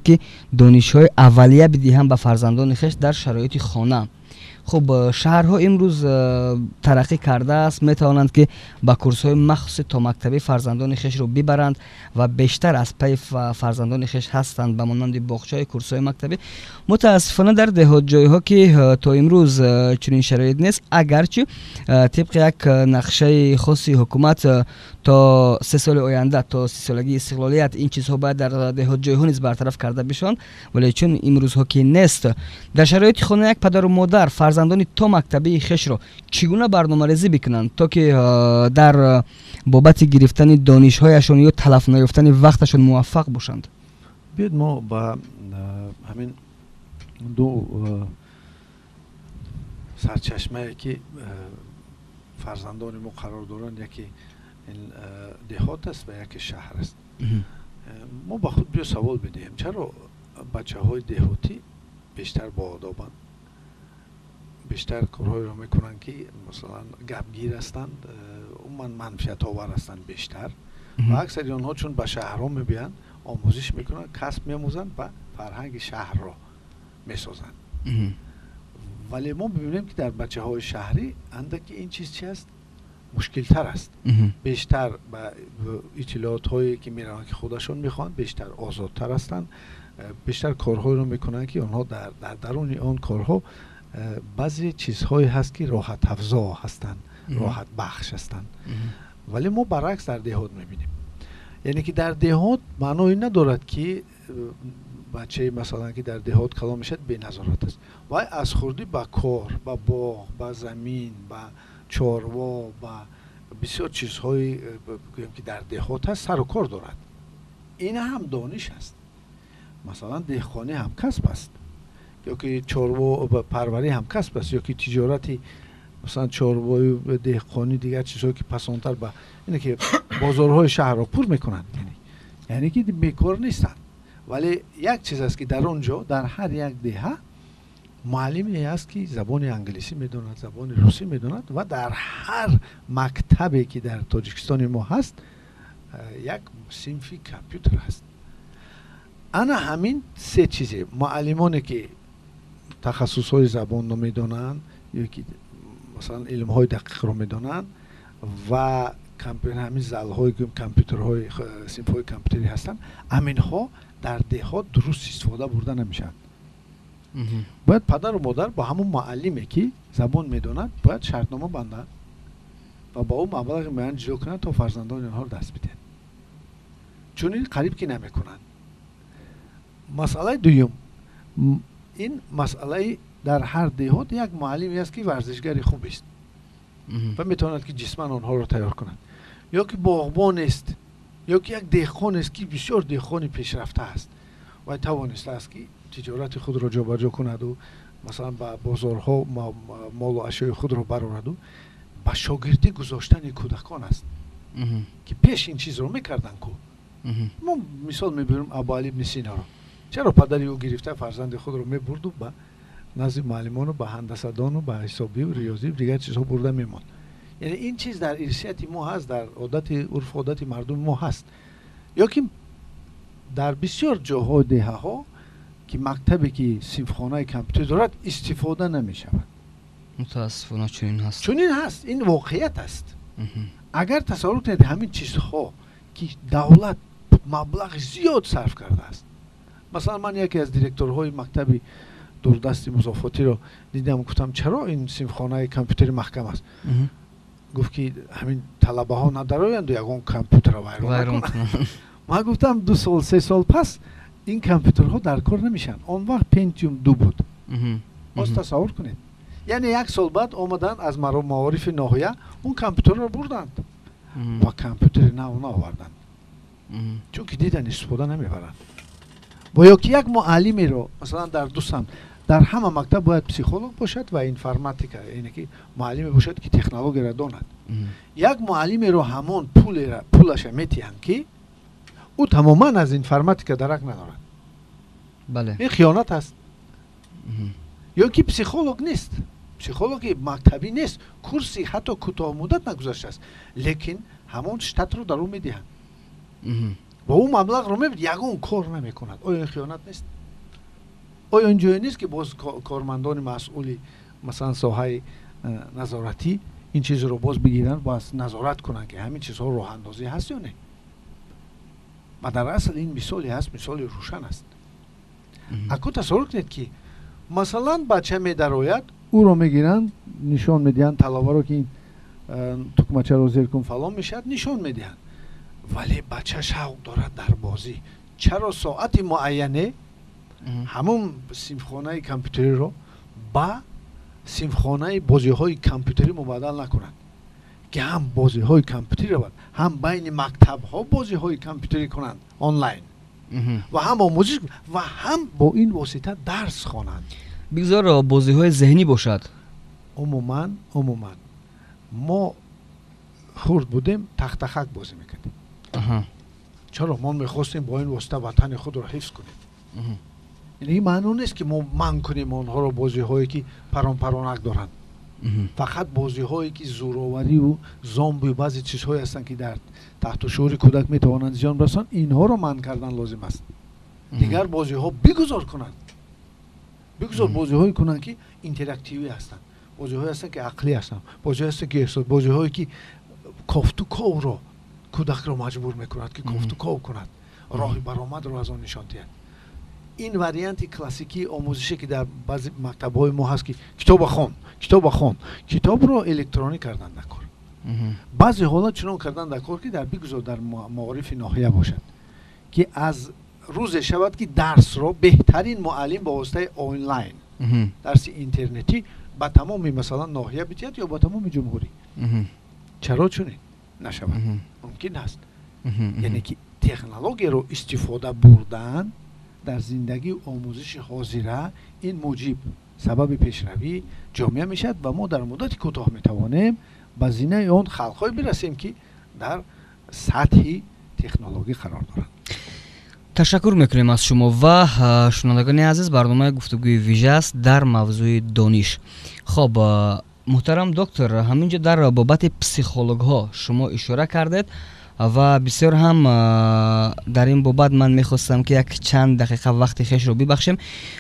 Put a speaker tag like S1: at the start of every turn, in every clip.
S1: ки донишҳои аввалия бидиҳанд ба фарзандони хеш дар шароити хона. خب شهرها امروز ترقی کرده است، میتوانند که با کورس‌های مخصوص تا مکتبی فرزندان خیش رو ببرند و بیشتر از پی فرزندان خیش هستند به مانند باغچه‌های کورس‌های مکتبی. متاسفانه در دهات جایها که تا امروز چنین شرایط نیست، اگرچه طبق یک نقشه خاصی حکومت تا 3 سال آینده تا 30 سالگی استقلالیت این چیزها باید در دهات جایها نیز برطرف کرده بشن، ولی چون امروز ها که نیست، در شرایط خانه یک پدر و مادر فرزندان تا مکتبی خش را چگونه برنامه‌ریزی بکنند تا که در بابت گرفتن دانش‌هایشان یا تلف نیافتن وقتشان موفق باشند؟
S2: بیاید ما با همین دو سرچشمه که فرزندان ما قرار دارند، یکی دهات است و یکی شهر است. ما با خود بیا سوال بدهیم چرا بچه های دهاتی بیشتر با آدابند، بیشتر کارهای را میکنن که مثلا گپگیر هستند، اون منفیت آور هستند بیشتر، و اکثر آنها چون به شهرها میبیان آموزش میکنن، کسب میآموزند و فرهنگ شهر را میسازند. ولی ما ببینیم که در بچه های شهری اندکی این چیز چی است؟ مشکل تر است. بیشتر با اطلاعات هایی که میرن که خودشون میخوان بیشتر آزادتر هستند، بیشتر کارهایی رو میکنن که آنها در درون آن کارها بعضی چیزهایی هست که راحت افزا هستند، راحت بخش هستند. ولی ما برعکس در دهات میبینیم، یعنی که در دهات معنی ندارد که بچه مثلا که در دهات کلام میشد بی نظارت است، و از خوردی با کار، با باغ، با زمین، با چاروا و بسیار چیزهایی که در دهات هست سر و کار دارد. این هم دانش است. مثلا دهقانی هم کسب است، یا که چاروا و پروری هم کسب است، یا که تجارتی مثلا چاروای دهقانی دیگر چیزهایی که پسانتر با اینه که بازارهای شهر را پر میکنند، یعنی که بیکار نیستند. ولی یک چیز است که در اونجا در هر یک دهه معلمی است که زبان انگلیسی میداند، زبان روسی میداند، و در هر مکتبی که در تاجیکستان ما هست یک صنفی کامپیوتر هست. انا همین سه چیزه، معلمانی که تخصص های زبان رو میدانند، یا که مثلا علم های دقیق رو میدانند، و همین زل های کامپیوترهای صنف های کامپیوتری هستند، همین ها در دهات درست استفاده برده نمیشن. باید پدر و مادر با همون معلمی که زبان میداند باید شرطنامه بندن و با اون مبلغ معین جلو کنن تا فرزندان اینها رو دست بدن، چون این قریب که نمیکنن. مسئله دوم، این مسئله در هر دهات یک معلمی است که ورزشگر خوب است و میتواند که جسماً آنها رو تیار کنند، یا که باغبان است، یا که یک دهقان است که بسیار دهقان پیشرفته است و توانسته است که تجارت خود را جابجا کند و مثلا با بازارها مال و اشیاء خود را برآورد و با شاگردی گذاشتن کودکان است که پیش این چیز رو میکردن کو. ما مثال میبریم ابو علی ابن سینا را، چرا پدری او گرفته فرزند خود رو میبرد و با نزد معلمان و با هندسه‌دان و با حسابی و ریاضی و دیگر چیزها برده میماند. یعنی این چیز در ارثیت ما هست، در عادت عرف عادت مردم ما هست. یا که در بسیار جاهای دهه ها که مکتبی که صنفخانه کامپیوتر دارد استفاده نمی شود.
S1: متاسفانه چنین هست.
S2: چنین هست، این واقعیت است. اگر تصور کنید همین چیزها که دولت مبلغ زیاد صرف کرده است، مثلا من یکی از دیرکتورهای مکتبی دوردست مضافاتی رو دیدم، گفتم چرا این صنفخانه کامپیوتر محکم است؟ گفت که همین طلبه ها ندارند یگان کامپیوتر رو ویران کنند. من گفتم 2 سال 3 سال پس این کامپیوترها در کار نمیشن. آن وقت پنتیوم 2 بود. باز تصور کنید، یعنی 1 سال بعد آمدن از معارف ناحیه اون کامپیوتر رو بردند و کامپیوتر نو آوردند، چون که دیدن استفاده نمیبرند. و یا که یک معلمی رو مثلا در 2 سال در همه مکتب باید پسیکولوگ باشد و اینفرماتیکا، یعنی که معلمی باشد که تکنولوژی را داند. یک معلمی رو همون پولش میتیان که او تماما از اینفرماتیکا درک ندارد.
S1: بله،
S2: این خیانت است. یا که پسیکولوگ نیست، پسیکولوگ مکتبی نیست، کورسی حتی کوتاه مدت نگذاشته است، لیکن همون شتات رو در اون میدهند با اون مبلغ رو میبینید یگون کار نمیکند. آیا این خیانت نیست؟ آیا این جایی نیست که باز کارمندان مسئولی مثلا ساحه نظارتی این چیز رو باز بگیرن، باز نظارت کنن که همین چیزها راه اندازی هست یا نه؟ و در اصل این مثالی هست، مثال روشن است. اگه تصور کنید که مثلا بچه می درآید، او رو میگیرن نشان میدهن، طلبه رو که این تکمچه رو زیر کن فلان میشد نشان میدهن، ولی بچه شوق دارد در بازی. چرا ساعت معینه همون سیمخانه کامپیوتری رو با سیمخانه بازی های کامپیوتری مبادل نکنند که هم بازی های کامپیوتری رو هم بین مکتب ها بازی های کامپیوتری کنند آنلاین و هم آموزش و هم با این واسطه درس خوانند.
S1: بگذار بازی های ذهنی باشد.
S2: عموما ما خرد بودیم تختخک بازی میکردیم. چرا ما میخواستیم با این واسطه وطن خود رو حفظ کنیم. یعنی این معنی نیست که ما منع کنیم آنها رو بازی هایی که پرانک دارند. فقط بازی هایی که زوراوری و زامبی و بعضی چیزهایی هستند که در تحت شعور کودک میتوانند زیان برسانند، اینها رو منع کردن لازم است. دیگر بازی ها بگذار کنند. بگذار بازی هایی کنند که اینتراکتیوی هستند. بازی هایی هستند که عقلی هستند. بازی هستند که احساس، بازی هایی که کافت و کاو رو کودک رو مجبور میکند که کافت و کاو کند، راه برآمد رو از آن نشان دهد. این واریانت کلاسیکی آموزشی که در بعضی مکتب‌های ما هست که کتاب خوان، کتاب رو الکترونیک کردن در کار. بعضی حالات چنان کردن در کار که در بگذار در معارف ناحیه باشد که از روز شود که درس رو بهترین معلم با واسطه آنلاین درس اینترنتی با تمام مثلا ناحیه بتید یا با تمام جمهوری. چرا چونه نشود؟ ممکن است. یعنی که تکنولوژی رو استفاده بردن در زندگی آموزش حاضره، این موجب سبب پیشروی جامعه میشد و ما در مدت کوتاه میتوانیم به زینه اون خلقای برسیم که در سطح تکنولوژی قرار دارند.
S1: تشکر میکنیم از شما و شنوندگان عزیز. برنامه گفتگوی ویژه است در موضوع دانش. خب محترم دکتر، همینجا در بابت پسیخولوگ ها شما اشاره کردید و بسیار هم در این بابت من میخواستم که یک چند دقیقه وقت خویش رو ببخشیم.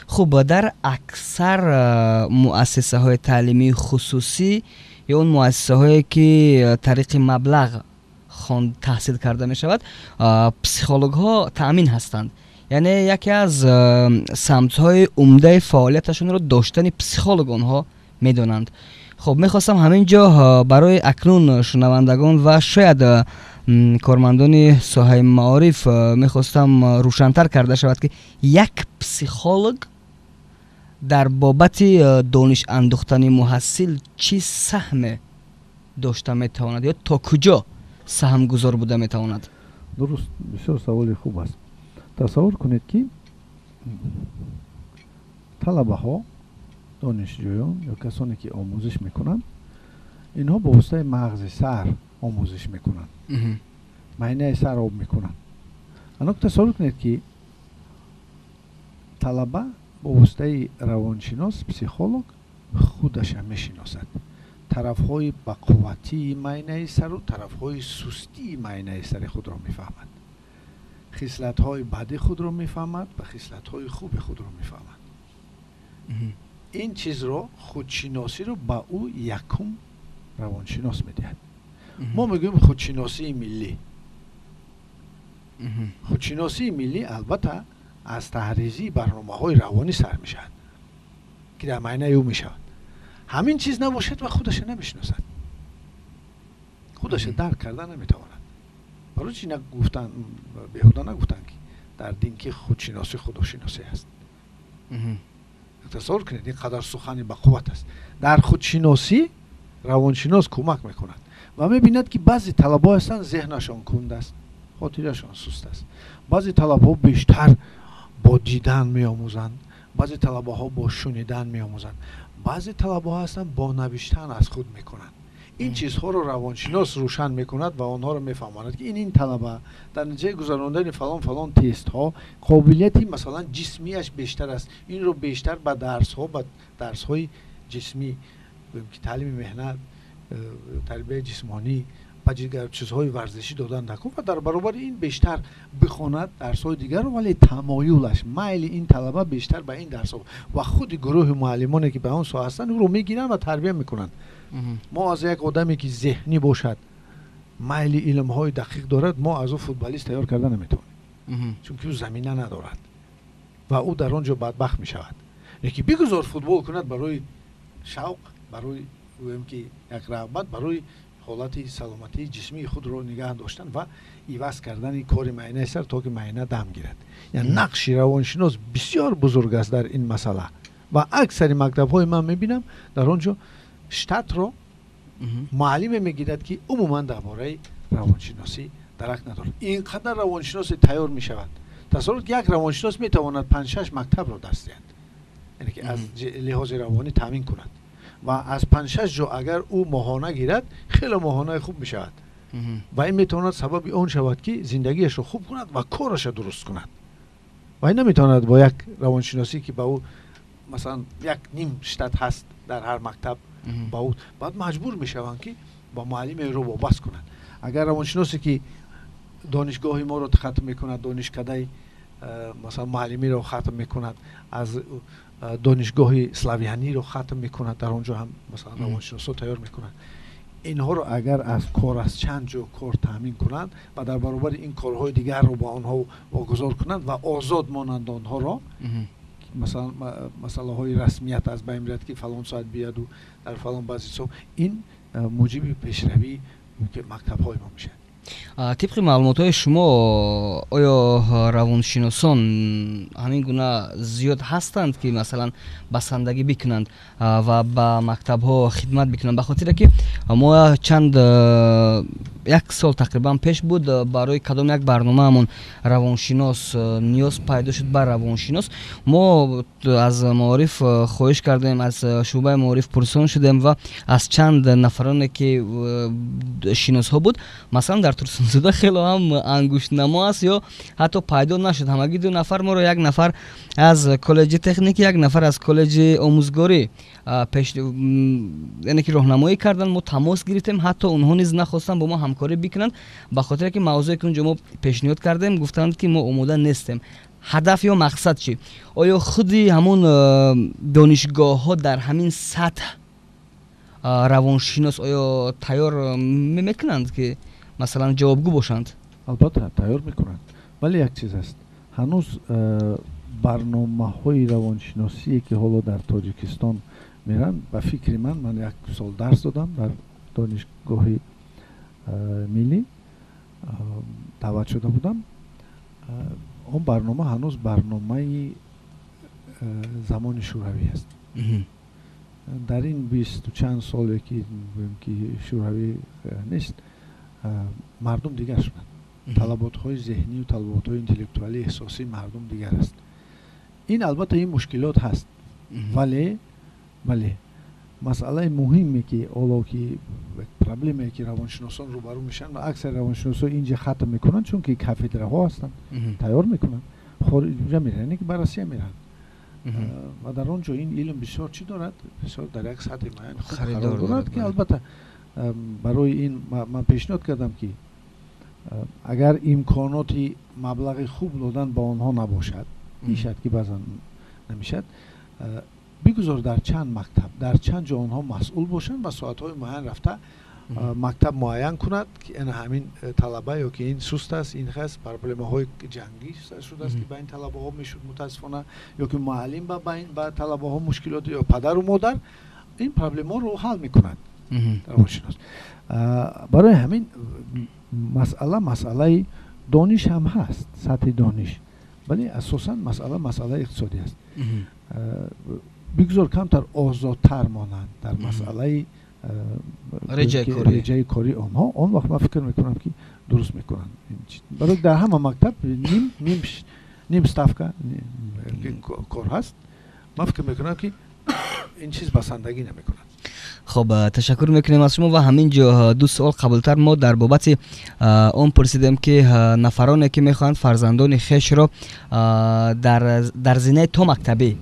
S1: خب در اکثر مؤسسه های تعلیمی خصوصی یا اون مؤسسه هایی که طریق مبلغ تحصیل کرده می شود، پسیخولوگ ها تأمین هستند. یعنی یکی از سمت های عمده فعالیتشون رو داشتن پسیخولوگ آنها میدونند. خب میخواستم همینجا برای اکنون شنوندگان و شاید کارمندان ساحه معارف میخواستم روشن‌تر کرده شود که یک پسیخولوگ در بابت دانش اندوختن محصل چی سهم داشته میتواند یا تا کجا سهم گذار بوده میتواند؟
S2: درست، بسیار سوال خوب است. تصور کنید که طلبه ها، دانشجویان یا کسانی که آموزش میکنند، اینها با واسطه مغز سر آموزش میکنند، معینه سر آب میکنند. اما تصور کنید که طلبه با واسطه روانشناس، پسیخولوگ خودش میشناسد، طرفهای بقوتی معینه سر و طرفهای سستی معینه سر خود را میفهمد، خصلت‌های بد خود را میفهمد و خصلت‌های خوب خود را میفهمد. این چیز رو، خودشناسی رو با او یکم روانشناس میدهد. ما میگیم خودشناسی ملی. خودشناسی ملی البته از تحریزی برنامه‌های روانی سر میشد که در معنی او میشود. همین چیز نباشد و خودش نمیشناسد، خودش درک کردن نمیتواند. برای چی نگفتن، بیهوده نگفتن که در دین که خودشناسی خداشناسی است. تصور کنید این قدر سخنی با قوت است. در خودشناسی روانشناس کمک میکند و میبیند که بعضی طلبه هستند ذهنشان کند است، خاطرشان سست است. بعضی طلبه بیشتر با دیدن میآموزند، بعضی طلبه ها با شنیدن میآموزند، بعضی طلبه ها هستند با نوشتن از خود میکنند. این چیزها رو روانشناس روشن میکند و آنها رو میفهماند که این طلبه در نتیجه گذراندن فلان تست ها قابلیتی مثلا جسمیش بیشتر است، این رو بیشتر با درس های جسمی که تعلیم مهنت، تربیت جسمانی، چیزهای ورزشی دادن نکن و در برابر این بیشتر بخواند درس‌های دیگر رو، ولی تمایلش میل این طلبه بیشتر به این درس‌ها و خود گروه معلمانی که به اون سو هستن او رو میگیرن و تربیت میکنن. ما از یک آدمی که ذهنی باشد میل علم‌های دقیق دارد ما از او فوتبالیست تیار کردن نمیتونیم، چون که او زمینه ندارد و او در آنجا بدبخت میشود. یکی بگذار فوتبال کند برای شوق، برای که یک رغبت، برای حالت سلامتی جسمی خود رو نگاه داشتن و ایواز کردن کار معینه سر تا که معینه دم گیرد. یعنی نقش روانشناس بسیار بزرگ است در این مسئله و اکثر مکتب‌های من میبینم در آنجا شتات رو معلم میگیرد که عموما درباره روانشناسی درک ندارد. اینقدر روانشناس تیار میشود. تصور یک روانشناس میتواند 5-6 مکتب را دست دهد، یعنی که از لحاظ روانی تامین کند و از 5-6 جا اگر او ماهانه گیرد خیلی ماهانه خوب میشود و این میتواند سبب اون شود که زندگیش رو خوب کند و کارش رو درست کند و این نمیتواند با یک روانشناسی که با او مثلا یک نیم شتات هست در هر مکتب با او بعد مجبور میشوند که با معلم رو وابسته کنند. اگر روانشناسی که دانشگاه ما رو ختم میکند، دانشکده مثلا معلمی رو ختم میکند، از دانشگاه اسلاویانی رو ختم میکند، در اونجا هم مثلا روانشناسا تیار میکنند. اینها رو اگر از کار از چند جا کار تامین کنند و در برابر این کارهای دیگر رو با آنها واگذار کنند و آزاد مانند آنها را، مثلا مسئله های رسمیت از بین میرد که فلان ساعت بیاد و در فلان بعضی سو، این موجب پیشروی که مکتب های ما میشه.
S1: طبق معلومات شما آیا روانشناسان همین گونه زیاد هستند که مثلا بسندگی بکنند و با مکتب ها خدمت بکنند؟ به خاطر که ما چند یک سال تقریبا پیش بود برای کدام یک برنامه همون روانشناس نیاز پیدا شد بر روانشناس، ما از معارف خواهش کردیم، از شعبه معارف پرسان شدیم و از چند نفرانی که شناس ها بود مثلا در ترسانزاده خیلی هم انگشت نما است یا حتی پیدا نشد. همگی 2 نفر ما رو، یک نفر از کالج تکنیک، یک نفر از کالج آموزگاری پیش یعنی که راهنمایی کردن. ما تماس گرفتیم، حتی اونها نیز نخواستن با ما همکاری بکنند به خاطر که موضوعی که اونجا ما پیشنهاد کردیم گفتند که ما آماده نیستیم. هدف یا مقصد چی؟ آیا خودی همون دانشگاه ها در همین سطح روانشناس آیا تیار میکنند که مثلا جوابگو باشند؟
S2: البته تیار میکنند، ولی یک چیز است، هنوز برنامه های روانشناسی که حالا در تاجیکستان میرن، به فکر من یک سال درس دادم در دانشگاه ملی دعوت شده بودم. اون برنامه هنوز برنامه زمان شوروی است. در این 20 چند سالی که شوروی نیست مردم دیگر شدن، طلبات های ذهنی و طلبات های انتلکتوالی احساسی مردم دیگر است. این البته این مشکلات هست، ولی مسئله مهمی که اولا که پرابلمی که روانشناسان روبرو میشن و اکثر روانشناسان اینجا ختم میکنن چون که کافدره ها هستن تیار میکنن، خارج میرن، یعنی که بررسی میرن و در اونجا این علم بسیار چی دارد، بسیار در یک سطح معین خریدار دارد که البته برای این من پیشنهاد کردم که اگر امکاناتی مبلغ خوب دادن با آنها نباشد، میشد که بعضا نمیشد، بگذار در چند مکتب در چند جا آنها مسئول باشن و ساعتهای معین رفته مکتب معین کند که این همین طلبه یا که این سست است، این خاص پرابلم های جنگی شده است که با این طلبه ها میشد متاسفانه، یا که معلم با طلبه ها مشکلات یا پدر و مادر این پرابلم ها رو حل میکنند روانشناس. برای همین مسئله دانش هم هست، سطح دانش، ولی اساسا مسئله اقتصادی است. بگذار کمتر آزادتر مانند در مسئله رجای کاری آنها، آن وقت من فکر میکنم که درست میکنن. برای در همه مکتب نیم ستافکا کار هست، من فکر میکنم که این چیز بسندگی نمیکنن.
S1: خب تشکر میکنیم از شما و همینجا 2 سوال قبلتر ما در بابت اون پرسیدیم که نفرانی که میخواهند فرزندان خویش را در زینه تو مکتبی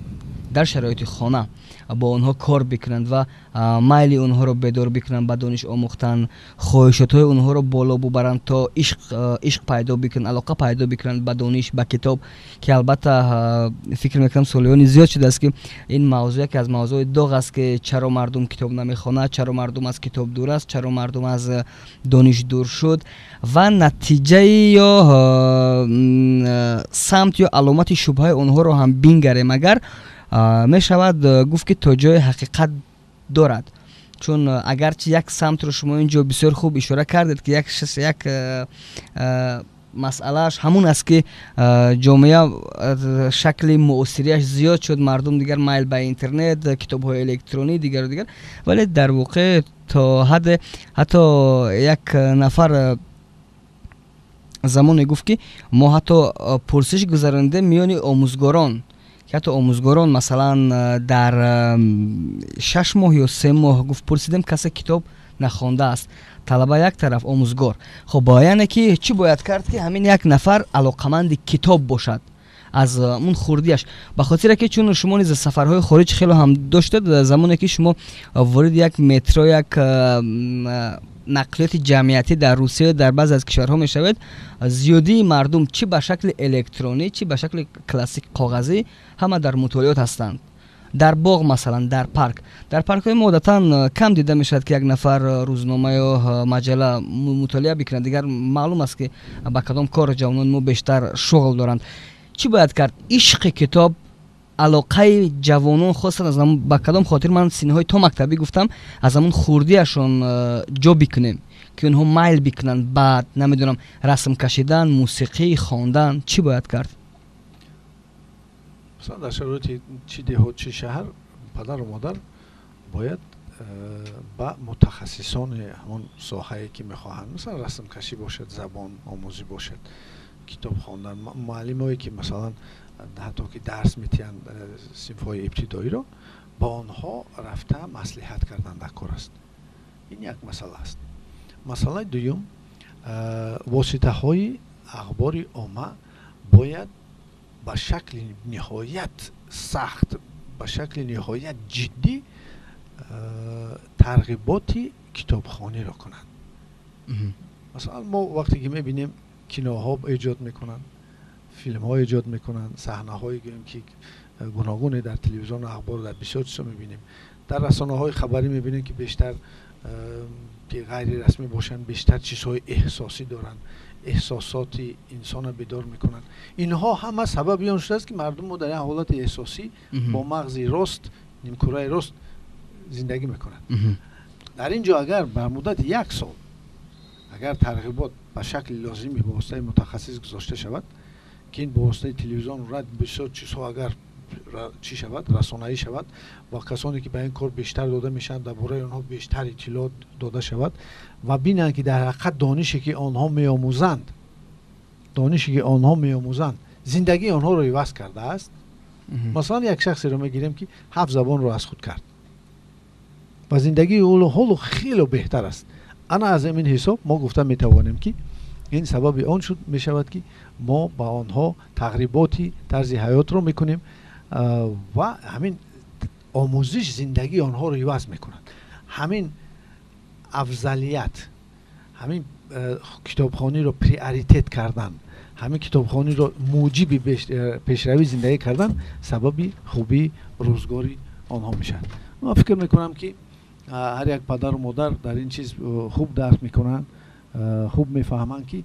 S1: дар шароити хона бо онҳо кор бикунанд ва майли онҳоро бедор бикунанд ба дониш омӯхтан, хоҳишотҳои онҳоро боло бубаранд то ишқ пайдо бикунанд, алоқа пайдо бикунанд ба дониш, ба китоб, ки албатта фикр мекунам солиёни зиёд шудааст ки ин мавзӯъ яке аз мавзӯъи доғ аст ки чаро мардум китоб намехонад, чаро мардум аз китоб дур аст, чаро мардум аз дониш дур шуд ва натиҷаи ё самт ё аломати шубҳаи онҳоро ҳам бингарем агар мешавад гуфт ки то ҷои ҳақиқат дорад. чун агарчи як самтро шумо инҷо бисёр хуб ишора кардед ки як масъалааш ҳамун аст ки ҷомеа шакли муосириаш зиёд шуд, мардум дигар майл ба интернет, китобҳои электронӣ дигару дигар, вале дар воқеъ то ҳадде ҳатто як нафар замоне гуфт ки мо ҳатто пурсиш гузаронидем миёни омӯзгорон, ки ҳатто омӯзгорон масалан дар 6 моҳ ё 3 моҳ гуфт пурсидем касе китоб нахондааст, талаба як тараф, омӯзгор. хоб яъне ки чӣ бояд кард ки ҳамин як нафар алоқаманди китоб бошад аз он хурдиаш, ба хотире ки чун шумо низ сафарҳои хориҷ хело ҳам доштед, замоне ки шумо вориди як метро, як нақлиёти ҷамъиятӣ дар Русия дар баъзе аз кишварҳо мешавед, зиёдии мардум чӣ ба шакли электронӣ, чӣ ба шакли классик коғазӣ ҳама дар мутолиёт ҳастанд. дар боғ масалан, дар парк, дар паркҳои мо одатан кам дида мешавад ки як нафар рӯзнома ё маҷалла мутолиа бикунад, дигар маълум аст ки ба кадом кор ҷавонони мо бештар шуғл доранд. чӣ бояд кард? ишқи китоб, алоқаи ҷавонон хосatan ба кадом хотир ман синниҳои то мактабӣ гуфтам, аз ҳамун хурдиашон ҷо бикунем ки онҳо майл бикунанд ба намедонам расм кашидан, мусиқӣ, хондан. чӣ бояд кард?
S2: مثلا در شرایط چی دهات چی شهر پدر و مادر باید با متخصصان همون ساحه‌ای که میخواهند، مثلا رسم کشی باشد، زبان آموزی باشد، کتاب خواندن، معلمایی که مثلا حتی که درس میتین صنف‌های ابتدایی رو با آنها رفته مصلحت کردن در کار است. این یک مسئله است. مسئله دوم، واسطه های اخبار عامه باید با شکل نهایت سخت، با شکل نهایت جدی ترغیباتی کتابخوانی را کنند. مثلا ما وقتی که میبینیم کینوها ایجاد میکنن، فیلم ها ایجاد میکنن، صحنه هایی که گوناگون در تلویزیون و اخبار در بسیار چیزا میبینیم، در رسانه های خبری میبینیم که بیشتر که غیر رسمی باشن، بیشتر چیزهای احساسی دارن، احساسات انسان را بیدار میکنن. اینها همه سبب اون شده است که مردم ما در این حالت احساسی با مغز راست، نیمکره راست زندگی میکنن. در اینجا اگر به مدت 1 سال اگر ترغیبات به شکل لازمی به واسطه متخصص گذاشته شود که این به واسطه تلویزیون رد بسیار چیزها اگر چی شود، رسانه‌ای شود و کسانی که به این کار بیشتر داده میشن درباره آنها بیشتر اطلاعات داده شود و ببینند که در حقیقت دانشی که آنها میآموزند، زندگی آنها رو عوض کرده است. مثلا یک شخصی رو میگیریم که 7 زبان رو از خود کرد و زندگی او خیلی بهتر است. انا از این حساب ما گفتم میتوانیم که این سبب آن شد میشود که ما با آنها تقریباتی طرز حیات رو میکنیم و همین آموزش زندگی آنها رو عوض میکنند. همین افضلیت، همین کتابخوانی رو پریاریتت کردن، همین کتابخوانی رو موجب پیشروی زندگی کردن سبب خوبی روزگاری آنها میشن. من فکر میکنم که هر یک پدر و مادر در این چیز خوب درک میکنن، خوب میفهمن که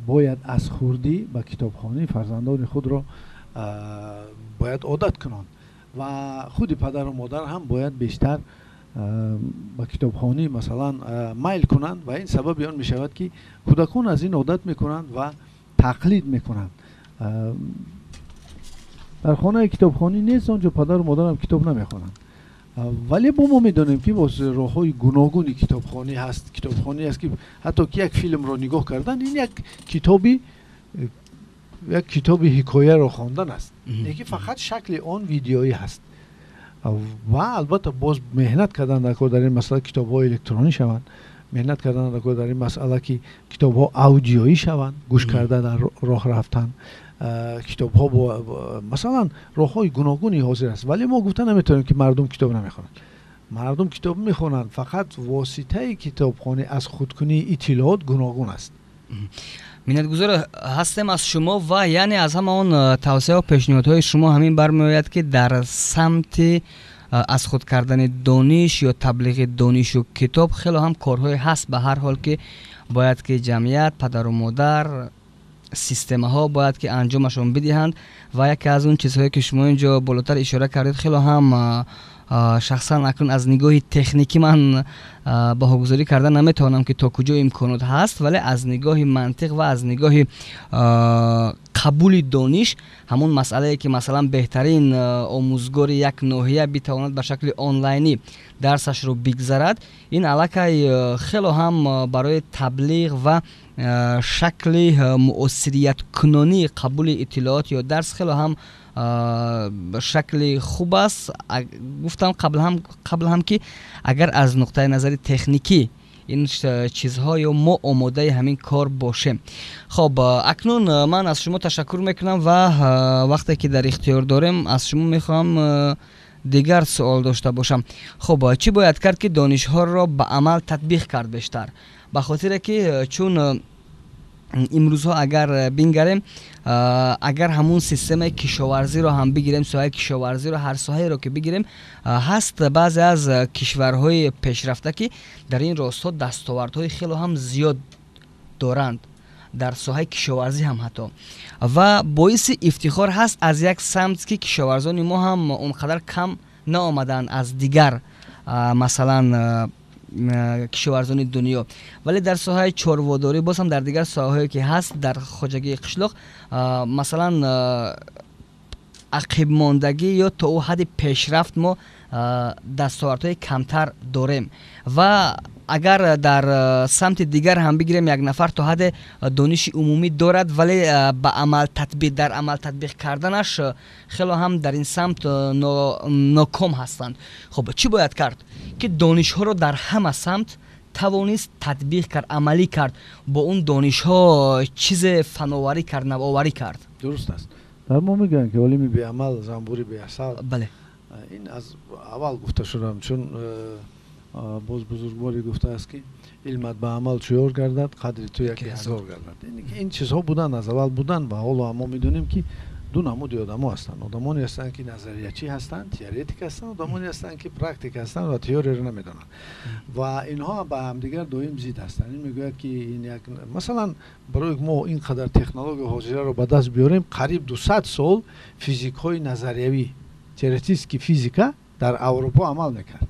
S2: باید از خردی به کتابخوانی فرزندان خود را باید عادت کنند و خود پدر و مادر هم باید بیشتر به کتابخوانی مثلا میل کنند و این سبب آن میشود که کودکان از این عادت میکنند و تقلید میکنند. در خانه کتابخوانی نیست آنجا پدر و مادر هم کتاب نمیخوانند، ولی ما میدونیم که با راه‌های گوناگونی کتابخوانی هست. کتابخوانی است که حتی که یک فیلم رو نگاه کردن این یک کتابی حکایه رو خواندن است، یکی فقط شکل آن ویدیویی هست و البته باز مهنت کردن در این مسئله کتاب‌های الکترونی شوند، مهنت کردن در این مسئله که کتاب‌ها اودیویی شوند، گوش کرده در راه رفتن، کتاب‌ها مثلا راه‌های گوناگونی حاضر است، ولی ما گفتن نمیتونیم که مردم کتاب نمیخونن. مردم کتاب میخونن، فقط واسطه کتابخوانی از خودکنی اطلاعات گوناگون است.
S1: منتگزار هستم از شما و یعنی از همه اون توصیه و پیشنهادهای شما همین برمیآید که در سمت از خود کردن دانش یا تبلیغ دانش و کتاب خیلی هم کارهای هست. به هر حال که باید که جمعیت، پدر و مادر، سیستم ها باید که انجامشون بدهند و یکی از اون چیزهایی که شما اینجا بالاتر اشاره کردید خیلی هم شخصا اکنون از نگاه تکنیکی من بهاگذاری کردن نمیتونم که تا کجا امکانات هست، ولی از نگاه منطق و از نگاه قبول دانش، همون مسئله که مثلا بهترین آموزگار یک ناحیه بتواند به شکل آنلاینی درسش رو بگذارد، این علاقه خیلی هم برای تبلیغ و شکل مؤثریت کنانی قبول اطلاعات یا درس خیلی هم شکل خوب است. گفتم قبل هم که اگر از نقطه نظر تکنیکی این چیزها یا ما آماده همین کار باشه. خب اکنون من از شما تشکر میکنم و وقتی که در اختیار دارم از شما میخوام دیگر سوال داشته باشم. خب چی باید کرد که دانش ها را به عمل تطبیق کرد بیشتر؟ به خاطر که چون امروزها اگر بینگریم، اگر همون سیستم کشاورزی رو هم بگیریم، ساحه کشاورزی رو، هر ساحه رو که بگیریم، هست بعضی از کشورهای پیشرفته که در این راستا دستاوردهای خیلی هم زیاد دارند در ساحه کشاورزی هم حتی، و باعث افتخار هست از یک سمت که کشاورزان ما هم اونقدر کم نآمدن از دیگر مثلا کشاورزان دنیا، ولی در ساحه چارواداری باز هم در دیگر ساحه‌ای که هست در خواجگی قشلاق مثلا عقب ماندگی یا تا او حد پیشرفت ما دستاوردهای کمتر داریم. و اگر در سمت دیگر هم بگیریم، یک نفر تا حد دانش عمومی دارد ولی به عمل تطبیق کردنش خیلی هم در این سمت ناکام هستند. خب چی باید کرد که دانش ها رو در همه سمت توانست تطبیق کرد، عملی کرد، با اون دانش ها چیز فناوری کرد، نوآوری کرد؟
S2: درست است. در ما میگن که علم بی عمل زنبوری بی اثر.
S1: بله،
S2: این از اول گفته شدم، چون باز بزرگواری گفته است که علمت به عمل چیار گردد قدر تو یکی هزار گردد. این چیزها بودن، از اول بودن و حالا ما میدونیم که دو نمود آدم هستن. آدمانی هستن که نظریه‌چی هستن، تئوریک هستن، آدمانی هستن که پرکتیک هستن و تئوری رو نمیدونن و اینها با هم دیگر دویم زید هستن. این میگوید که این یک مثلا برای ما اینقدر تکنولوژی حاضر رو به دست بیاریم، قریب 200 سال فیزیک های نظریوی تئوریتیک فیزیکا در اروپا عمل میکرد.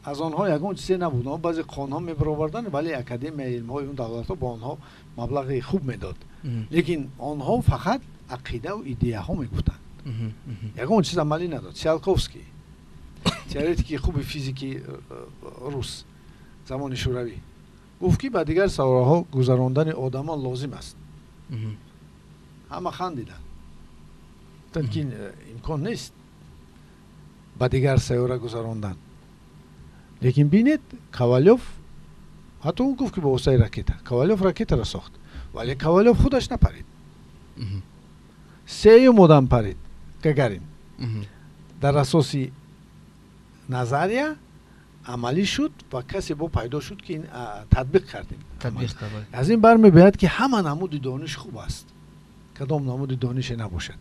S2: از آنها یگان چیزی نبود. آنها بعضی قانون‌ها می‌برآوردن، ولی اکادمی علم‌های اون دولت‌ها با آنها مبلغ خوب میداد. لیکن آنها فقط عقیده و ایده‌ها میگفتند. یگان چیز عملی نداد. سیالکوفسکی تئوریتیک خوب فیزیکی روس زمان شوروی گفت که با دیگر سیاره‌ها گذراندن آدمان لازم است. همه خندیدن. تنکین امکان نیست با دیگر سیاره گذراندن. لیکن بینید کوالیوف حتی اون گفت که با وسیله راکت، کوالیوف راکت را ساخت، ولی کوالیوف خودش نپرید. سه آدم پرید گگارین. در اساسی نظریه عملی شد و کسی با پیدا شد که این تطبیق کردیم. از این بر می‌آید که همه نمود دانش خوب است، کدام نمود دانش نباشد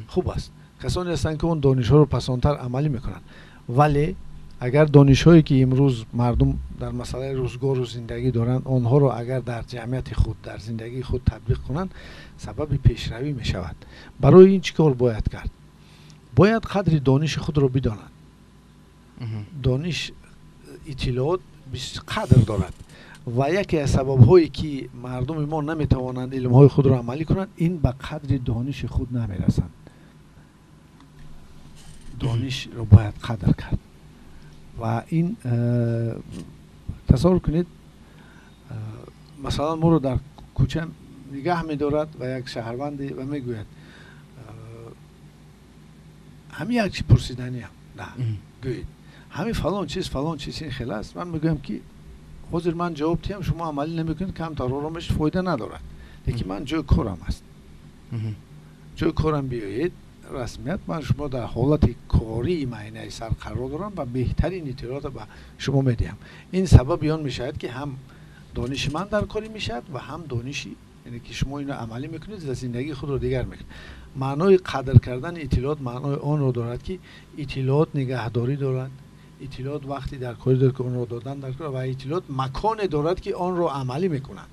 S2: خوب است. کسانی هستند که اون دانش ها رو پسانتر عملی میکنن، ولی اگر دانش هایی که امروز مردم در مسئله روزگار و زندگی دارند آنها رو اگر در جمعیت خود در زندگی خود تطبیق کنند سبب پیشروی می شود. برای این چیکار باید کرد؟ باید قدر دانش خود رو بدانند. دانش اطلاعات قدر دارد و یکی از سبب هایی که مردم ما نمی توانند علم های خود رو عملی کنند این به قدر دانش خود نمی رسند. دانش رو باید قدر کرد و این تصور کنید مثلا ما رو در کوچه نگاه می دارد و یک شهروندی و می گوید همین یک چی پرسیدنی هم نه گوید همین فلان چیز این خیلی است. من میگویم که حاضر من جواب تیم شما عملی نمی کنید کم تا رو میشه فایده ندارد، لیکن من جای کارم است. جای کارم بیایید رسمیت من شما در حالت کاری معینه سر قرار دارم و بهترین اطلاعات به شما میدیم. این سبب آن میشود که هم دانش من در کاری میشد و هم دانشی، یعنی که شما اینو عملی میکنید و زندگی خود رو دیگر میکنید. معنای قدر کردن اطلاعات معنای آن رو دارد که اطلاعات نگهداری دارد، اطلاعات وقتی در کاری دارد که اون رو دادن در کار، و اطلاعات مکان دارد که آن رو عملی میکنند.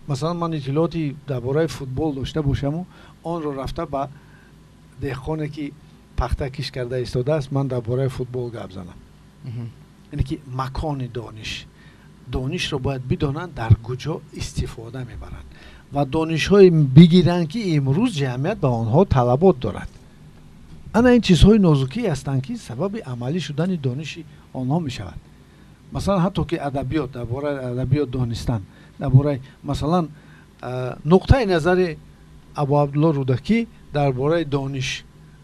S2: مثلا من اطلاعاتی درباره فوتبال داشته باشم و آن رو رفته به دهقانی که پخته کش کرده ایستاده است من درباره فوتبال گپ زنم. یعنی که مکان دانش رو باید بدانند در کجا استفاده میبرند و دانش های بگیرند که امروز جمعیت به آنها طلبات دارد. انا این چیزهای نازکی هستند که سبب عملی شدن دانش آنها می شود. مثلا حتی که ادبیات، درباره ادبیات دانستن، درباره مثلا نقطه نظر ابو عبدالله رودکی درباره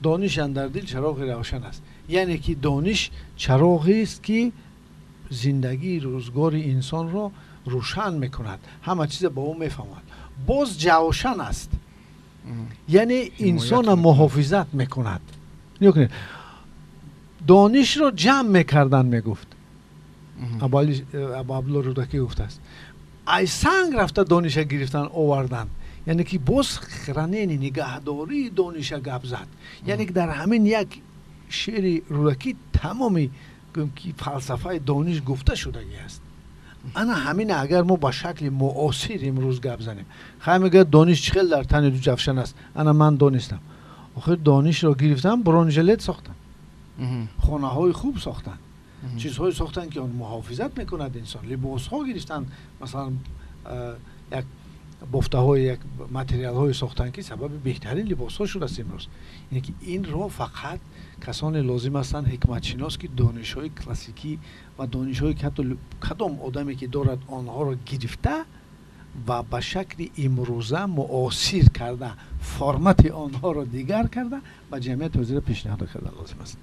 S2: دانش اندر دل چراغ روشن است. یعنی که دانش چراغی است که زندگی روزگار انسان را روشن میکند، همه چیز با او میفهمد. باز جوشن است، یعنی انسان محافظت میکند. دانش را جمع میکردن میگفت ابو عبدالله رودکی گفته است. ای سنگ رفته دانش گرفتن آوردن، یعنی که باز خرانین نگهداری دانش گپ زد. یعنی که در همین یک شعر رودکی تمامی که فلسفه دانش گفته شدگی است. انا همین اگر ما با شکل معاصر امروز گپ زنیم، خیلی میگه دانش چخیل در تن دو جفشن است. انا من دانستم، آخر دانش را گرفتم، برانژلت ساختن، خانه های خوب ساختن، چیزهای ساختن که آن محافظت میکند انسان، لباس ها گرفتن، مثلا یک بافته های یک متریال های ساختن که سبب بهترین لباس ها شده است امروز. یعنی که این را فقط کسان لازم هستند حکمت شناس که دانش های کلاسیکی و دانش های کدام آدمی که دارد آنها را گرفته و به شکل امروزه معاصر کرده، فرمت آنها را دیگر کرده و جمعیت وزیر پیشنهاد کرده لازم است.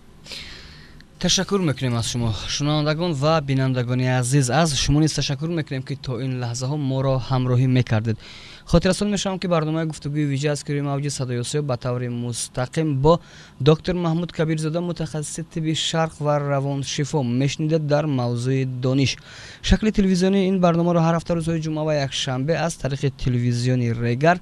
S1: تشکر میکنیم از شما شنوندگان و بینندگان عزیز. از شما نیز تشکر میکنیم که تا این لحظه ها ما را همراهی میکردید. خاطر رسان میشم که برنامه گفتگوی ویژه از کریم موج صدای سه به طور مستقیم با دکتر محمود کبیرزاده متخصص طب شرق و روانشفا میشنیدید در موضوع دانش. شکل تلویزیونی این برنامه را هر هفته روزهای جمعه و یک شنبه از طریق تلویزیونی ریگر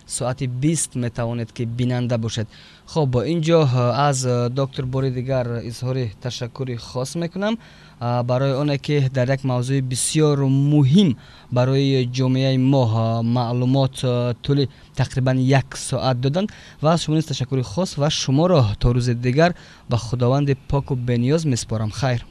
S1: ساعت 20 میتوانید که بیننده باشد. خب با اینجا از دکتر باری دیگر اظهار تشکر خاص میکنم برای آنه که در یک موضوع بسیار مهم برای جامعه ما معلومات طول تقریبا 1 ساعت دادند و از شما نیز تشکر خاص و شما را تا روز دیگر به خداوند پاک و بنیاز میسپارم. خیر.